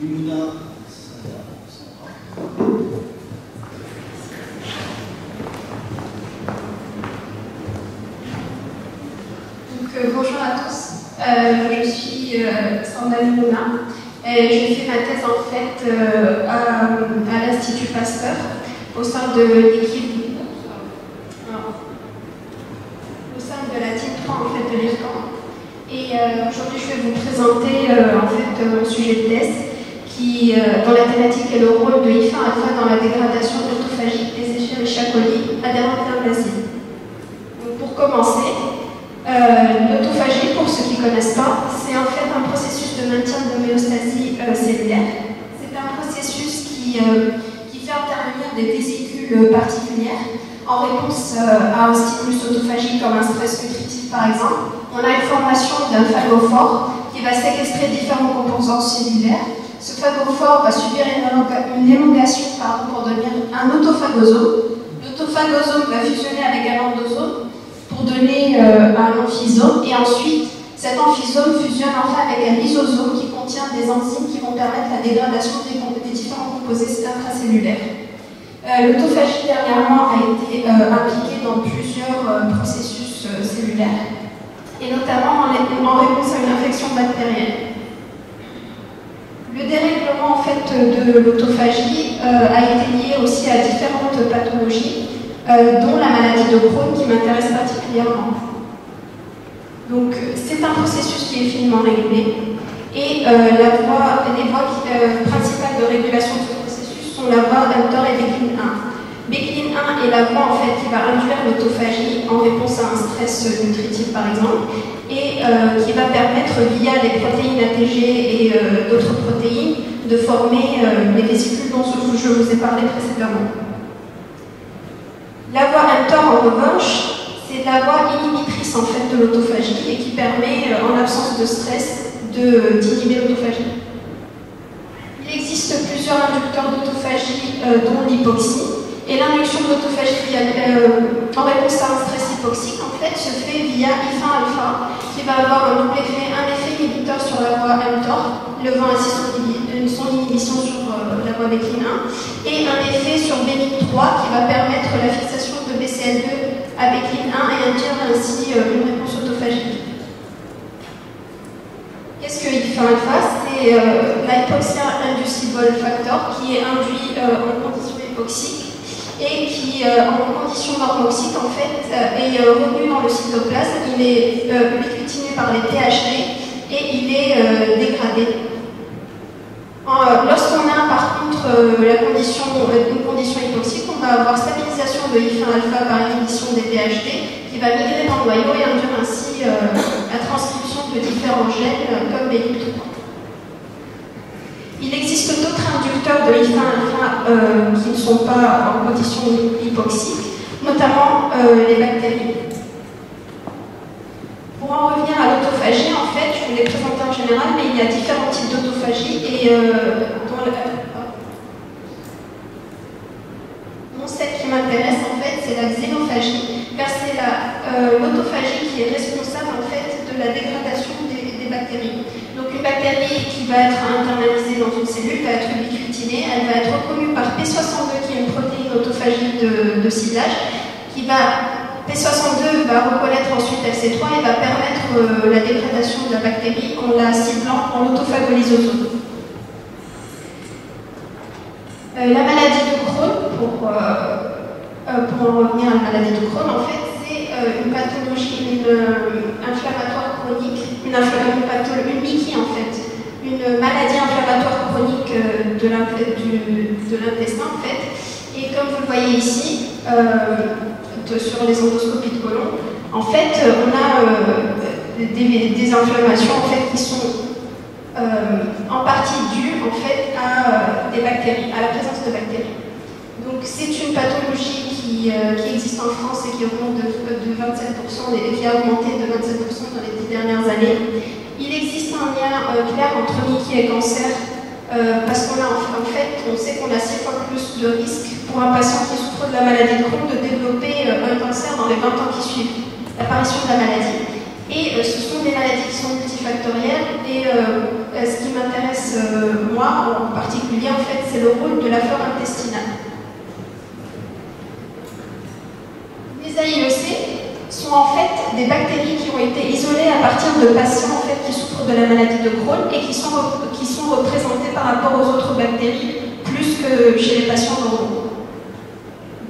Bonjour à tous, je suis Sandrine Mouna. J'ai fait ma thèse en fait à l'Institut Pasteur au sein de l'équipe, au sein de la team 3 en fait, de l'IRCAN. Et aujourd'hui je vais vous présenter en fait mon sujet de thèse qui, dont la thématique est le rôle de I1-alpha dans la dégradation autophagique des Escherichia coli adhérentes invasives. Donc pour commencer, l'autophagie, pour ceux qui ne connaissent pas, c'est en fait un processus de maintien de l'homéostasie cellulaire. C'est un processus qui fait intervenir des vésicules particulières en réponse à un stimulus autophagique comme un stress nutritif par exemple. On a une formation d'un phagophore qui va séquestrer différents composants cellulaires. Ce phagophore va subir une élongation pour devenir un autophagosome. L'autophagosome va fusionner avec un endosome pour donner un amphisome, et ensuite cet amphisome fusionne enfin avec un lysosome qui contient des enzymes qui vont permettre la dégradation des différents composés intracellulaires. L'autophagie dernièrement a été impliquée dans plusieurs processus cellulaires, et notamment en réponse à une infection bactérienne. Le dérèglement en fait, de l'autophagie a été lié aussi à différentes pathologies, dont la maladie de Crohn qui m'intéresse particulièrement. Donc c'est un processus qui est finement régulé, et les voies principales de régulation de ce processus sont la voie mTOR et Becklin-1. Becklin-1 est la voie en fait, qui va induire l'autophagie en réponse à un stress nutritif par exemple, et qui va permettre via les protéines ATG et d'autres protéines de former les vésicules dont je vous ai parlé précédemment. La voie mTOR, en revanche, c'est la voie inhibitrice en fait, de l'autophagie et qui permet, en absence de stress, d'inhiber l'autophagie. Il existe plusieurs inducteurs d'autophagie, dont l'hypoxie. Et l'induction de l'autophagie en réponse à un stress hypoxique, en fait, se fait via I1-alpha, qui va avoir un double effet, un effet inhibiteur sur la voie mTOR, levant ainsi son inhibition sur la voie Becklin-1, et un effet sur BMIP3 qui va permettre la fixation de BCL2 à Becklin-1 et induire ainsi une réponse autophagique. Qu'est-ce que I1-alpha? C'est l'hypoxia-inducible factor qui est induit en conditions hypoxiques et qui, en conditions normoxiques, en fait, est retenu dans le cytoplasme. Il est ubiquitiné par les THD et il est dégradé. Lorsqu'on a par contre une condition hypoxique, on va avoir stabilisation de I1-alpha par inhibition des THD qui va migrer dans le noyau et induire ainsi la transcription de différents gènes comme BMIP3. Il existe d'autres inducteurs de I1-alpha qui ne sont pas en condition hypoxique, notamment les bactéries. Pour en revenir à l'autophagie, en fait, je vous l'ai présenté en général, mais il y a différents types d'autophagie et celle qui m'intéresse, en fait, c'est la xénophagie, car c'est l'autophagie qui est responsable, en fait, de la dégradation des bactéries. Donc une bactérie qui va être internalisée dans une cellule va être ubiquitinée, elle va être reconnue par P62 qui est une protéine autophagique de ciblage, P62 va reconnaître ensuite FC3 et va permettre la dégradation de la bactérie en la ciblant en autophagolysosome. La maladie de Crohn, pour en revenir à la maladie de Crohn, en fait, c'est une pathologie, inflammatoire chronique, une MICI en fait, une maladie inflammatoire chronique de l'intestin en fait. Et comme vous le voyez ici, sur les endoscopies de côlon, en fait, on a des inflammations en fait, qui sont en partie dues en fait, à des bactéries, à la présence de bactéries. Donc c'est une pathologie qui existe en France et qui augmente de 27% et qui a augmenté de 27% dans les 10 dernières années. Il existe un lien clair entre MICI et cancer parce qu'on a en fait, on sait qu'on a 6 fois plus de risque pour un patient qui souffre de la maladie de Crohn de développer un cancer dans les 20 ans qui suivent l'apparition de la maladie. Et ce sont des maladies qui sont multifactorielles et ce qui m'intéresse, moi, en particulier, en fait, c'est le rôle de la flore intestinale. Les AIEC sont en fait des bactéries qui ont été isolées à partir de patients en fait, qui souffrent de la maladie de Crohn et qui sont représentées par rapport aux autres bactéries plus que chez les patients normaux.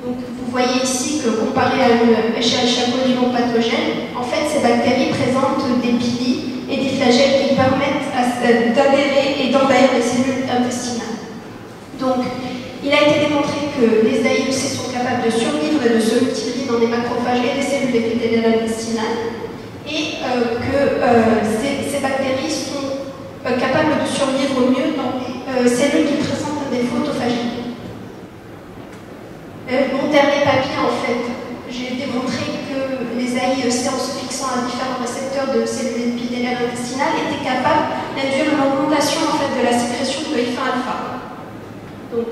Donc vous voyez ici que comparé à une Escherichia coli non pathogène, en fait ces bactéries présentent des pili et des flagelles qui permettent d'adhérer et d'envahir les cellules intestinales. Donc il a été démontré que les AIEC sont capables de survivre et de se multiplier dans les macrophages et les cellules épithéliales intestinales et que ces bactéries sont capables de survivre mieux dans les cellules qui présentent un défaut autophagique. Mon dernier papier, en fait, j'ai démontré que les AIEC, en se fixant à différents récepteurs de cellules épithéliales intestinales, étaient capables d'induire une augmentation en fait, de la sécrétion de IF1-alpha. Donc,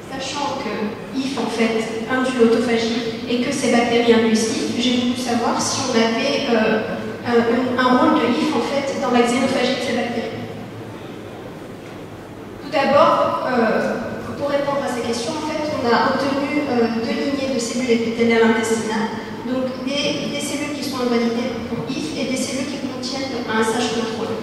sachant que IF en fait induit l'autophagie et que ces bactéries induisent IF, j'ai voulu savoir si on avait un rôle de IF en fait dans la xénophagie de ces bactéries. Tout d'abord, pour répondre à ces questions, en fait, on a obtenu deux lignées de cellules épithéliales intestinales, donc des cellules qui sont invalidées pour IF et des cellules qui contiennent un SH contrôle.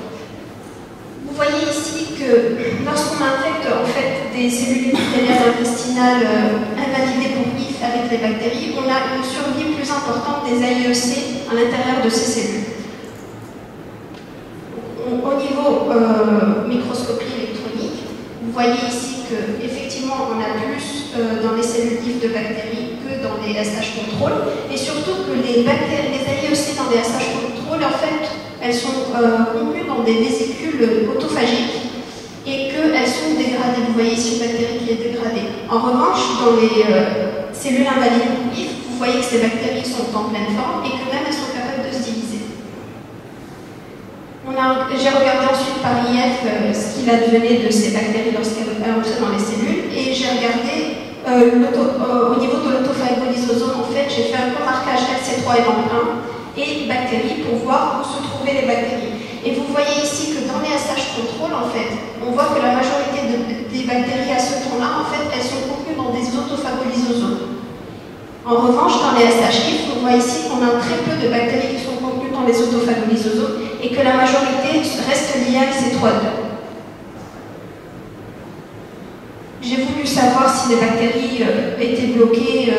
Vous voyez ici que lorsqu'on infecte en fait, des cellules épithéliales intestinales invalidées pour IF avec les bactéries, on a une survie plus importante des AIEC à l'intérieur de ces cellules. Au niveau microscopie électronique, vous voyez ici qu'effectivement on a plus dans les cellules IF de bactéries que dans les SH contrôle, et surtout que les AIEC dans les SH contrôle, en fait, elles sont contenues dans des vésicules autophagiques et qu'elles sont dégradées. Vous voyez ici une bactérie qui est dégradée. En revanche, dans les cellules invalidées pour IF, vous voyez que ces bactéries sont en pleine forme et que même elles sont capables de se diviser. J'ai regardé ensuite par IF ce qu'il advenait de ces bactéries lorsqu'elles entraient dans les cellules et j'ai regardé au niveau de l'autophagolysosomes, en fait, j'ai fait un remarquage LC3 et LAMP1 et bactéries pour voir où se trouvaient les bactéries. Et vous voyez ici que dans les SH contrôle, en fait, on voit que la majorité des bactéries à ce temps-là, en fait, elles sont contenues dans des autophagolysosomes. En revanche, dans les SH-IF, on voit ici qu'on a très peu de bactéries qui sont contenues dans les autophagolysosomes et que la majorité reste liée à C3-2. J'ai voulu savoir si les bactéries étaient bloquées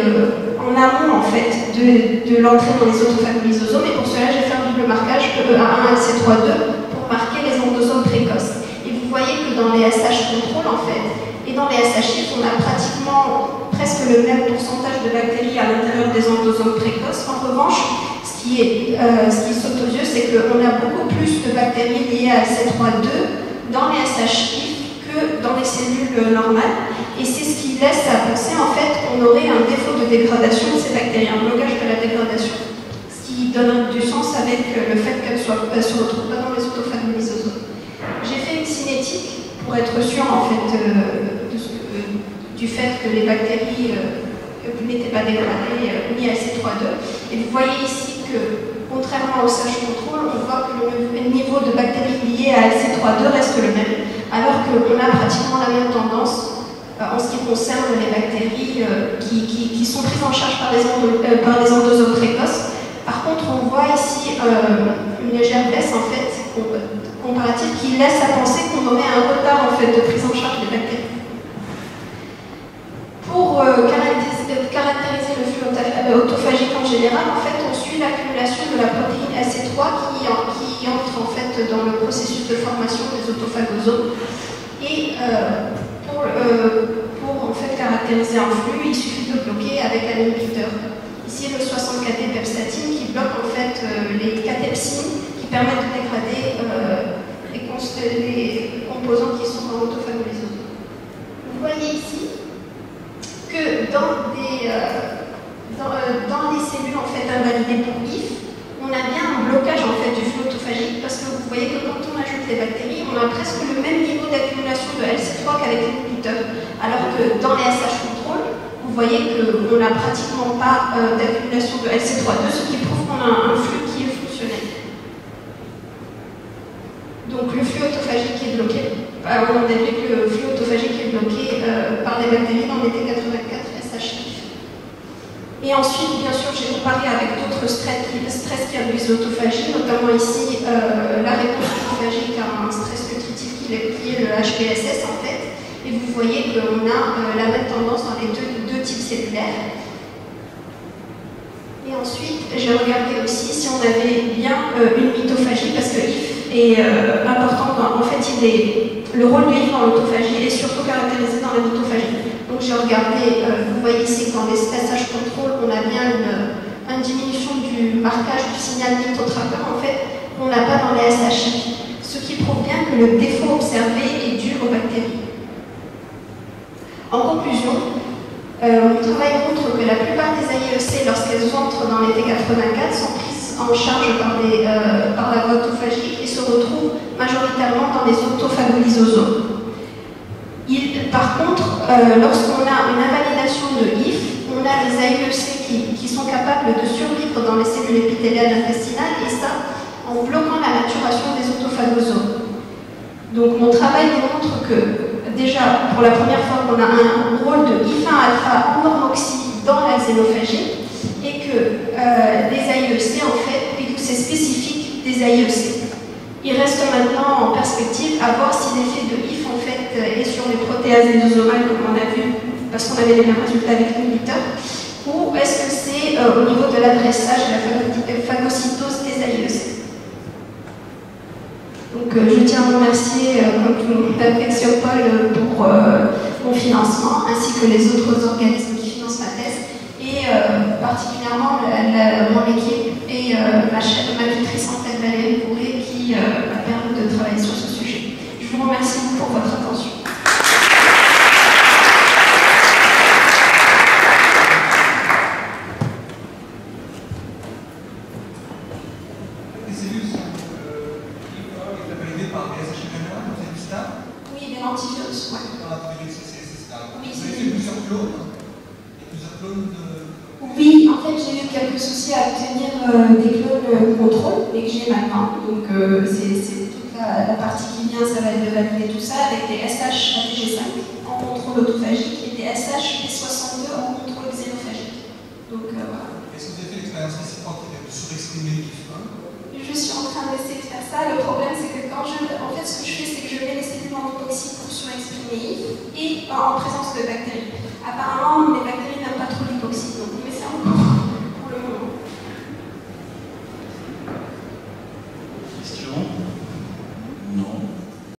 en amont en fait, de l'entrée dans les autophagolysosomes, et pour cela j'ai fait un double marquage E1 et C3-2 pour marquer les endosomes précoces. Et vous voyez que dans les SH contrôle en fait, et dans les SH-IF, on a pratiquement presque le même pourcentage de bactéries à l'intérieur des endosomes précoces. En revanche, ce qui saute aux yeux, c'est qu'on a beaucoup plus de bactéries liées à C3-2 dans les SH-IF que dans les cellules normales, et c'est ce qui laisse à penser en fait qu'on aurait un défaut de dégradation de ces bactéries, un blocage de la dégradation, ce qui donne du sens avec le fait qu'elles ne se retrouvent pas dans les autophagolysosomes. J'ai fait une cinétique pour être sûr en fait du fait que les bactéries n'étaient pas dégradées ni à C3-2, et vous voyez ici que contrairement au SH contrôle, on voit que le niveau de bactéries liées à LC3-2 reste le même, alors qu'on a pratiquement la même tendance en ce qui concerne les bactéries qui sont prises en charge par les endosomes précoces. Par contre, on voit ici une légère baisse en fait, comparative qui laisse à penser qu'on aurait un retard en fait, de prise en charge des bactéries. Pour caractériser le flux autophagique en général, en fait, on suit l'accumulation de la protéine AC3 qui entre en fait dans le processus de formation des autophagosomes. Et pour en fait caractériser un flux, il suffit de bloquer avec un inhibiteur. Ici, le 64D pepstatine qui bloque en fait les catepsines qui permettent de dégrader les composants qui sont dans l'autophagolysosome. Vous voyez ici que dans les cellules en fait invalidées pour IF, on a bien un blocage en fait du flux autophagique parce que vous voyez que quand on ajoute les bactéries, on a presque le même niveau d'accumulation de LC3 qu'avec l'inhibiteur, alors que dans les SH contrôle, vous voyez qu'on n'a pratiquement pas d'accumulation de LC3-2, ce qui prouve qu'on a un flux qui est fonctionnel. Donc le flux autophagique autophagique qui est bloqué. On a déduit que le flux autophagique est bloqué par des bactéries dans l'ET84 SH. Et ensuite, bien sûr, j'ai comparé avec d'autres stress qui induisent l'autophagie, notamment ici la réponse autophagique à un stress nutritif qui est le HBSS en fait. Et vous voyez qu'on a la même tendance dans les deux types cellulaires. Et ensuite, j'ai regardé aussi si on avait bien une mitophagie, parce que l'IF est important. En fait, le rôle de l'IF dans l'autophagie est surtout caractérisé dans la mitophagie. Donc j'ai regardé, vous voyez ici que dans les SH contrôle, on a bien une diminution du marquage du signal mitotracker, en fait, qu'on n'a pas dans les SHI. Ce qui prouve bien que le défaut observé est dû aux bactéries. En conclusion, mon travail montre que la plupart des AIEC, lorsqu'elles entrent dans les T84, sont prises en charge par la voie autophagique et se retrouvent majoritairement dans les autophagolysosomes. Par contre, lorsqu'on a une invalidation de IF, on a les AIEC qui sont capables de survivre dans les cellules épithéliales intestinales, et ça en bloquant la maturation des autophagosomes. Donc mon travail montre que déjà, pour la première fois, on a un rôle de IF1 alpha en normoxie dans la xénophagie, et que les AIEC, en fait, et que c'est spécifique des AIEC. Il reste maintenant en perspective à voir si l'effet de IF en fait est sur les protéases lysosomales comme on a vu, parce qu'on avait les mêmes résultats avec l'inhibiteur, ou est-ce que c'est au niveau de l'adressage et la phagocytose des AIEC. Donc je tiens à remercier, comme tout le monde, Paul pour mon financement, ainsi que les autres organismes qui financent ma thèse, et particulièrement mon équipe et ma tutrice en tête, Valérie Bourré, qui m'a permis de travailler sur ce sujet. Je vous remercie pour votre attention. Les cellules sont validées par des SHI-1, vous avez vu ça? Oui, des antivirus, oui. Dans l'antivirus, c'est ça. Oui, vous avez fait plusieurs clones? Plusieurs clones de... Oui, en fait, j'ai eu quelques soucis à obtenir des clones contrôle, mais que j'ai maintenant. Donc, c'est toute la partie qui vient, ça va être de valider tout ça avec des SH ATG5 en contrôle autophagique et des SH P62 en contrôle xénophagique. Donc, voilà. Est-ce que vous avez fait l'expérience réciproque de surexprimer l'IF1? Je suis en train d'essayer de faire ça. Le problème, c'est que quand en fait, ce que je fais, c'est que je mets les cellules en hypoxie pour surexprimer IF et en présence de bactéries. Apparemment,